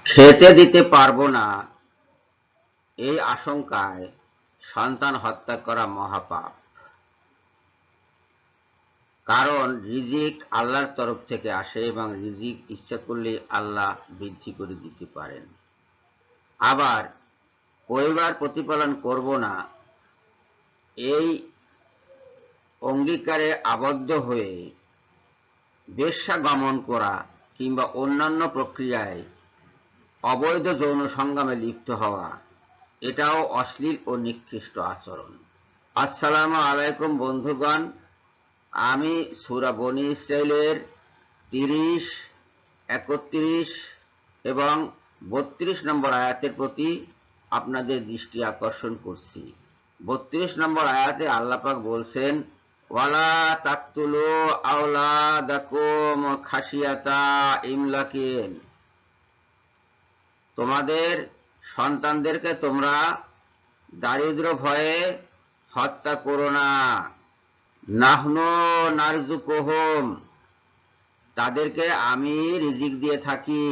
খেতে দিতে পারবো না এই আশঙ্কায় সন্তান হত্যা করা মহাপাপ। কারণ রিজিক আল্লাহর তরফ থেকে আসে এবং রিজিক ইচ্ছা করলে আল্লাহ বৃদ্ধি করে দিতে পারেন। আবার পরিবার প্রতিপালন করব না এই অঙ্গীকারে আবদ্ধ হয়ে বেশ্যা গমন করা কিংবা অন্যান্য প্রক্রিয়ায় অবৈধ যৌন সংগ্রামে লিপ্ত হওয়া, এটাও অশ্লীল ও নিকৃষ্ট আচরণ। আসসালামু আলাইকুম বন্ধুগণ, আমি সূরা বনী ইসরাইলের 30, 31 এবং 32 নম্বর আয়াতের প্রতি আপনাদের দৃষ্টি আকর্ষণ করছি। 32 নম্বর আয়াতে আল্লাহ পাক বলছেন, ওয়ালা তাকতুলু আওলাদাকুম খাশিয়াতা ইমলাকিন, তোমাদের সন্তানদেরকে তোমরা দারিদ্র ভয়ে হত্যা করো না। নাহনু নারযুকুহুম, তাদেরকে আমি রিজিক দিয়ে থাকি।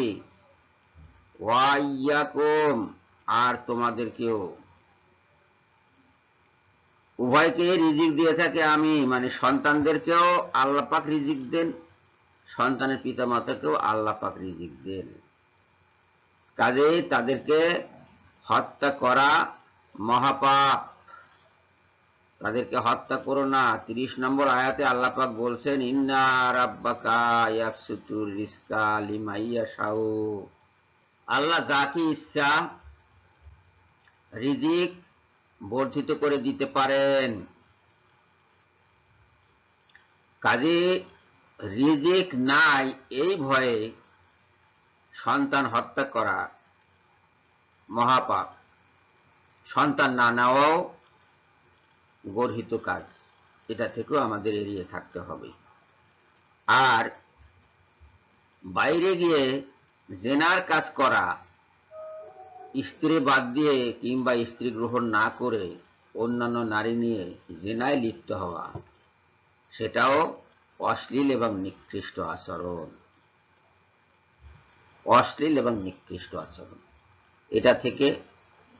ওয়া ইয়াকুম, আর তোমাদেরকেও, উভয়কে রিজিক দিয়ে থাকে আমি, মানে সন্তানদেরকেও আল্লাহ পাক রিজিক দেন, সন্তানের পিতামাতাকেও আল্লাহ পাক রিজিক দেন। কাজেই তাদেরকে হত্যা করা মহাপাপ, তাদেরকে হত্যা করো না। 30 নম্বর আয়াতে আল্লাহ পাক বলছেন, ইন্না রাব্বাকা ইয়াবসুতুর রিজকা লিমান ইয়াশাউ, আল্লাহ যাকে ইচ্ছা রিজিক বর্ধিত করে দিতে পারেন। কাজে রিজিক নাই এই ভয়ে সন্তান হত্যা করা মহাপাপ। সন্তান না নেওয়াও গর্হিত কাজ, এটা থেকেও আমাদের এড়িয়ে থাকতে হবে। আর বাইরে গিয়ে জেনার কাজ করা, স্ত্রী বাদ দিয়ে কিংবা স্ত্রী গ্রহণ না করে অন্যান্য নারী নিয়ে জেনায় লিপ্ত হওয়া, সেটাও অশ্লীল এবং নিকৃষ্ট আচরণ। অশ্লীল এবং নিকৃষ্ট আচরণ, এটা থেকে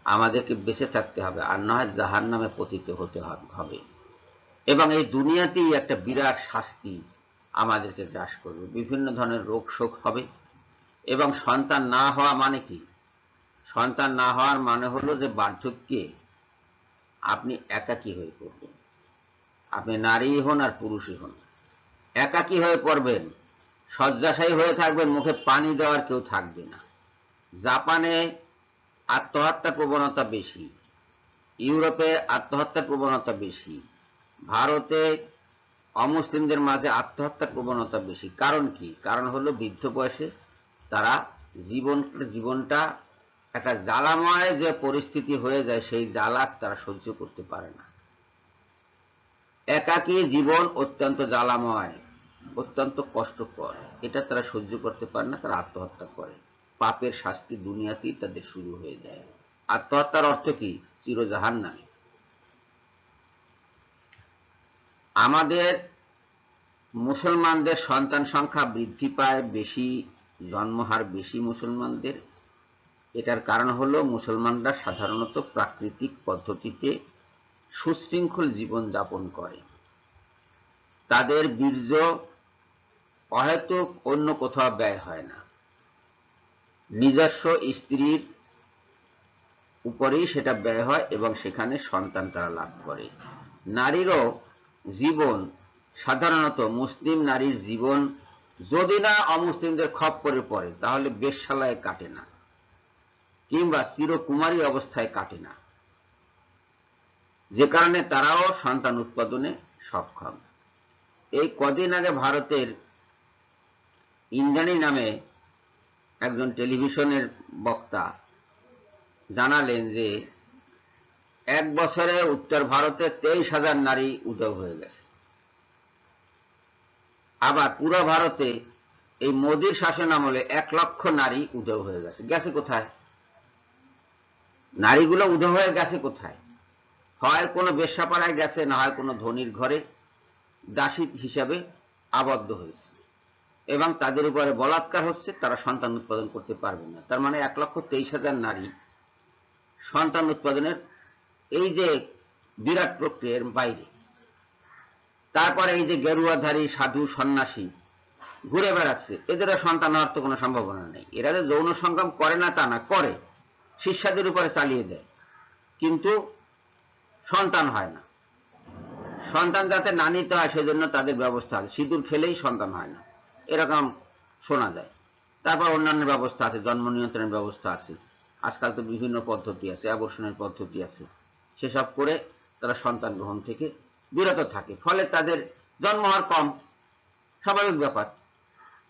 আমাদেরকে বেঁচে থাকতে হবে, আর না হয় জাহান্নামে পতিত হতে হবে। এবং এই দুনিয়াতেই একটা বিরাট শাস্তি আমাদেরকে গ্রাস করবে, বিভিন্ন ধরনের রোগ শোক হবে। এবং সন্তান না হওয়া মানে কি? সন্তান না হওয়ার মানে হলো যে বার্ধক্যে আপনি একাকী হয়ে পড়বেন। আপনি নারী হন আর পুরুষই হন, একাকী হয়ে পড়বেন, শয্যাশায়ী হয়ে থাকবেন, মুখে পানি দেওয়ার কেউ থাকবে না। জাপানে আত্মহত্যার প্রবণতা বেশি, ইউরোপে আত্মহত্যার প্রবণতা বেশি, ভারতে অমুসলিমদের মাঝে আত্মহত্যার প্রবণতা বেশি। কারণ কি? কারণ হলো বৃদ্ধ বয়সে তারা জীবনটা একটা জ্বালাময় যে পরিস্থিতি হয়ে যায়, সেই জ্বালা তারা সহ্য করতে পারে না। একাকী জীবন অত্যন্ত জ্বালাময়, অত্যন্ত কষ্টকর, এটা তারা সহ্য করতে পারে না, তারা আত্মহত্যা করে। পাপের শাস্তি দুনিয়াতেই তাদের শুরু হয়ে যায়। আত্মহত্যার অর্থ কি? চির জাহান্নামে। আমাদের মুসলমানদের সন্তান সংখ্যা বৃদ্ধি পায় বেশি, জন্মহার বেশি মুসলমানদের। এটার কারণ হলো মুসলমানরা সাধারণত প্রাকৃতিক পদ্ধতিতে সুশৃঙ্খল জীবন যাপন করে। তাদের বীর্য অহেতুক অন্য কোথাও ব্যয় হয় না, নিজস্ব স্ত্রীর উপরেই সেটা ব্যয় হয় এবং সেখানে সন্তান তারা লাভ করে। নারীরও জীবন, সাধারণত মুসলিম নারীর জীবন যদি না অমুসলিমদের খপ্পরে পড়ে তাহলে বেশ্যালয়ে কাটে না, কিংবা চিরকুমারী অবস্থায় কাটে না, যে কারণে তারাও সন্তান উৎপাদনে সক্ষম। এই কদিন আগে ভারতের ইন্দ্রাণী নামে একজন টেলিভিশনের বক্তা জানালেন যে 1 বছরে উত্তর ভারতে 23,000 নারী উধাও হয়ে গেছে। আবার পুরো ভারতে এই মোদির শাসন আমলে 1 লক্ষ নারী উধাও হয়ে গেছে। গেছে কোথায়? নারীগুলো উধাও হয়ে গেছে কোথায়? হয় কোনো বেশ্যাপাড়ায় গেছে, না হয় কোনো ধনীর ঘরে দাসী হিসাবে আবদ্ধ হয়েছে। এবং তাদের উপরে বলাৎকার হচ্ছে, তারা সন্তান উৎপাদন করতে পারবে না। তার মানে 1,23,000 নারী সন্তান উৎপাদনের এই যে বিরাট প্রক্রিয়ার বাইরে। তারপরে এই যে গেরুয়াধারী সাধু সন্ন্যাসী ঘুরে বেড়াচ্ছে, এদেরও সন্তান হওয়ার তো কোনো সম্ভাবনা নেই। এরা যে যৌন সংগ্রাম করে না তা না, করে, শিষ্যদের উপরে চালিয়ে দেয়, কিন্তু সন্তান হয় না। সন্তান যাতে না নিতে হয় সেজন্য তাদের ব্যবস্থা আছে, সিঁদুর খেলেই সন্তান হয় না, এরকম শোনা যায়। তারপর অন্যান্য ব্যবস্থা আছে, জন্ম নিয়ন্ত্রণের ব্যবস্থা আছে, আজকাল তো বিভিন্ন পদ্ধতি আছে, অ্যাবর্শনের পদ্ধতি আছে, সেসব করে তারা সন্তান গ্রহণ থেকে বিরত থাকে, ফলে তাদের জন্ম হওয়ার কম, স্বাভাবিক ব্যাপার।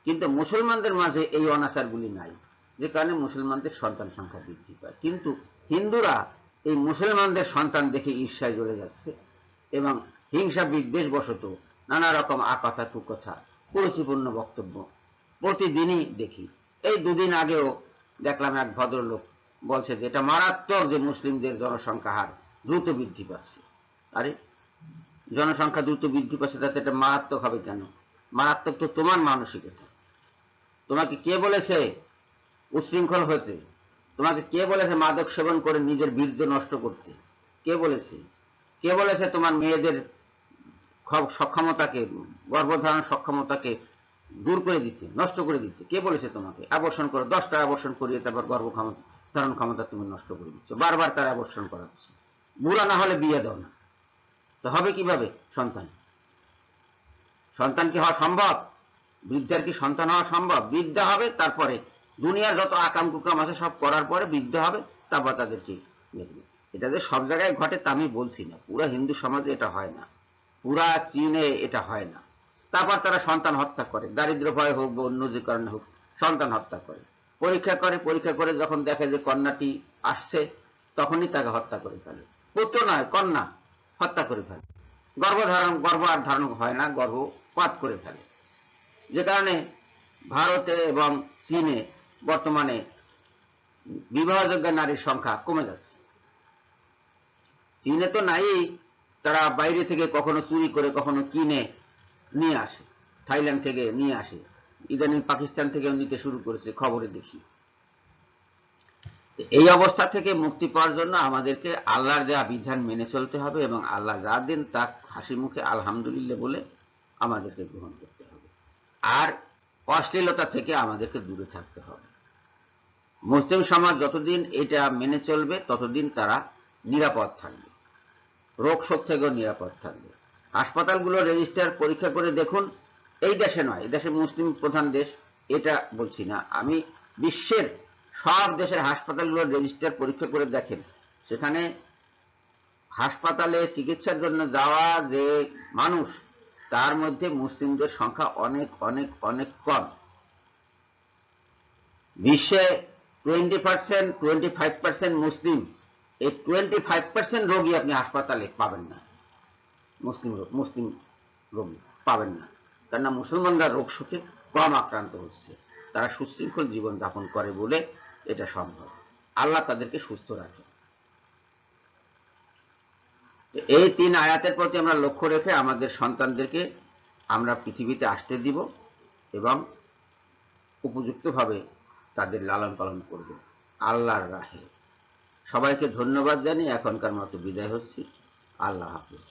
কিন্তু মুসলমানদের মাঝে এই অনাচারগুলি নাই, যে কারণে মুসলমানদের সন্তান সংখ্যা বৃদ্ধি পায়। কিন্তু হিন্দুরা এই মুসলমানদের সন্তান দেখে ঈর্ষায় জ্বলে যাচ্ছে এবং হিংসা বিদ্বেষ বশত নানা রকম আকথা কুকথা কুরুচিপূর্ণ বক্তব্য প্রতিদিনই দেখি। এই দুদিন আগেও দেখলাম এক ভদ্রলোক বলছে যে এটা মারাত্মক যে মুসলিমদের জনসংখ্যা হার দ্রুত বৃদ্ধি পাচ্ছে। আরে জনসংখ্যা দ্রুত বৃদ্ধি পাচ্ছে, তাতে এটা মারাত্মক হবে কেন? মারাত্মক তো তোমার মানসিকতা। তোমাকে কে বলেছে উচ্ছৃঙ্খল হতে? তোমাকে কে বলেছে মাদক সেবন করে নিজের বীর্য নষ্ট করতে? কে বলেছে? কে বলেছে তোমার মেয়েদের সক্ষমতাকে, গর্ভধারণ সক্ষমতাকে দূর করে দিতে, নষ্ট করে দিতে? কে বলেছে তোমাকে? অ্যাবর্শন করো, 10টা অ্যাবর্শন করিয়ে তারপর ধারণ ক্ষমতা তুমি নষ্ট করে দিচ্ছ, বারবার তার অ্যাবর্শন করাচ্ছে। বুড়া না হলে বিয়ে দাও না, তো হবে কিভাবে সন্তান? সন্তান কি হওয়া সম্ভব? বৃদ্ধার কি সন্তান হওয়া সম্ভব? বৃদ্ধা হবে, তারপরে দুনিয়ার যত আকাম কুকাম আছে সব করার পরে বৃদ্ধা হবে, তারপর তাদেরকে দেখবে। এটা যে সব জায়গায় ঘটে তা আমি বলছি না, পুরা হিন্দু সমাজে এটা হয় না, পুরা চীনে এটা হয় না। তারপর তারা সন্তান হত্যা করে, দারিদ্র ভয় হোক বা অন্য যে কারণে হোক, সন্তান হত্যা করে। পরীক্ষা করে যখন দেখে যে কন্যাটি আসছে, তখনই তাকে হত্যা করে ফেলে। পুত্র নয়, কন্যা হত্যা করে ফেলে। গর্ভ আর ধারণ হয় না, গর্ভপাত করে ফেলে। যে কারণে ভারতে এবং চীনে বর্তমানে বিবাহযোগ্য নারীর সংখ্যা কমে যাচ্ছে। চীনে তো নাই, তারা বাইরে থেকে কখনো চুরি করে কখনো কিনে নিয়ে আসে, থাইল্যান্ড থেকে নিয়ে আসে, ইদানিং পাকিস্তান থেকেও নিতে শুরু করেছে, খবরে দেখি। এই অবস্থা থেকে মুক্তি পাওয়ার জন্য আমাদেরকে আল্লাহর দেওয়া বিধান মেনে চলতে হবে এবং আল্লাহ যা দেন তা হাসি মুখে আলহামদুলিল্লাহ বলে আমাদেরকে গ্রহণ করতে হবে। আর অশ্লীলতা থেকে আমাদেরকে দূরে থাকতে হবে। মুসলিম সমাজ যতদিন এটা মেনে চলবে ততদিন তারা নিরাপদ থাকবে, রোগ শোক থেকেও নিরাপদ থাকবে। হাসপাতালগুলো রেজিস্টার পরীক্ষা করে দেখুন, এই দেশে নয়, এই দেশে মুসলিম প্রধান দেশ এটা বলছি না আমি, বিশ্বের সব দেশের হাসপাতালগুলোর রেজিস্টার পরীক্ষা করে দেখেন, সেখানে হাসপাতালে চিকিৎসার জন্য যাওয়া যে মানুষ, তার মধ্যে মুসলিমদের সংখ্যা অনেক অনেক অনেক কম। বিশ্বে 20%, 25% মুসলিম, এই 25% রোগী আপনি হাসপাতালে পাবেন না, মুসলিম রোগী পাবেন না। কেননা মুসলমানরা রোগ শোকে কম আক্রান্ত হচ্ছে, তারা সুশৃঙ্খল জীবন যাপন করে বলে এটা সম্ভব। আল্লাহ তাদেরকে সুস্থ রাখে। এই 3 আয়াতের প্রতি আমরা লক্ষ্য রেখে আমাদের সন্তানদেরকে আমরা পৃথিবীতে আসতে দিব এবং উপযুক্তভাবে তাদের লালন পালন করব আল্লাহর রাহে। সবাইকে ধন্যবাদ জানিয়ে এখনকার মতো বিদায় হচ্ছি। আল্লাহ হাফেজ।